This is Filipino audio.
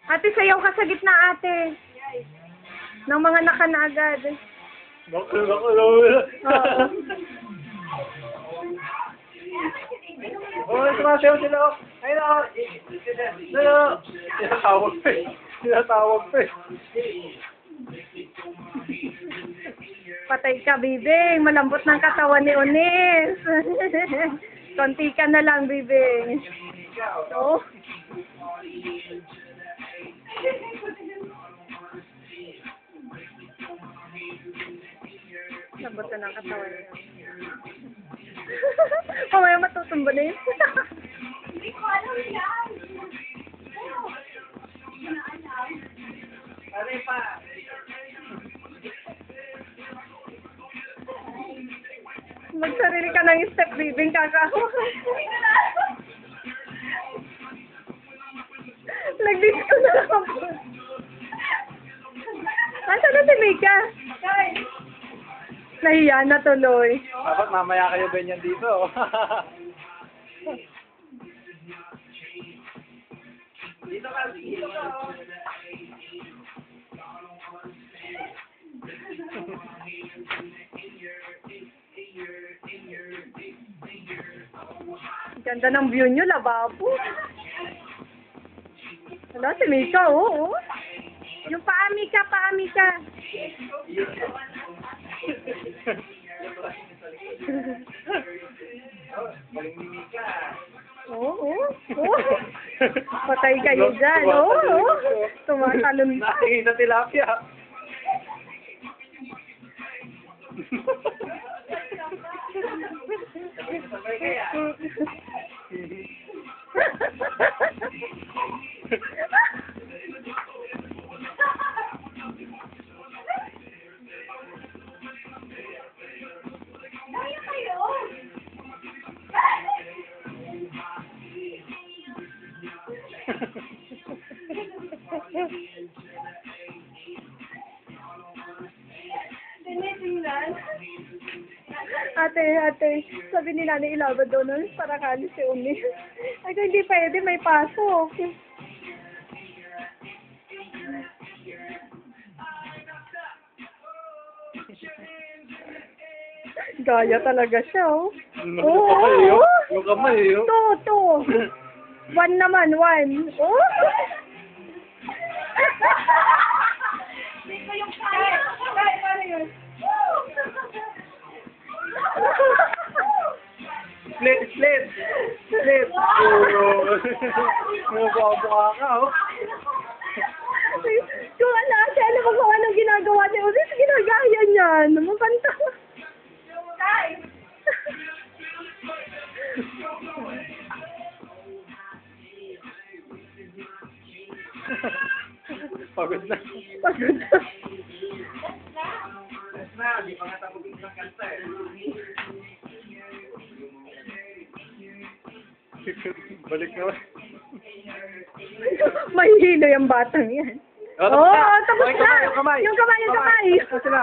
Ate, sayaw ka sa gitna, ate. Ng mga nakanagad. Bakul. Oo. Oh, sumasayaw sila. Ayun ako. Dalo. Tinatawag pa eh. Patay ka, bibing. Malambot ng katawan ni Onis. Konti ka na lang, bibing. Oh. Lambot na ng katawan niya. Mamaya matutumba na yun. Hindi ko alam yan. Ano pa? Magsarili ka ng step, bibing kakawa. Nag-disco na lang ako. Asa na si Mika? Nahiya na tuloy. Dapat mamaya kayo ganyan dito. Dito ka. Ganda ng view nyo, lababo. Wala, si Mika, oo. Yung paami ka. Oo. Patay kayo dyan, oo. Tumatalon pa. Natingin sa tilapia. Ate, sabi ni Nanay ilabad daw nun para kalis si Umi. Ay, kung hindi pwede, may pasok. Gaya talaga siya, oh. Oo. Yung kamay, yun. Two. One naman, one. Oh. Dito yung kaya. Paano yun? Split. Mukha ka, oh. Kung alam mo kung anong ginagawa ni Ulis, ginagaya niyan. Mapanta. Pagod na. Di pa nga tapos yung isang kanta eh. Balik na. Mahihilo yung batang yan. Tapos na. Tapos na. Yung kamay. Yung kamay. Tapos na sila.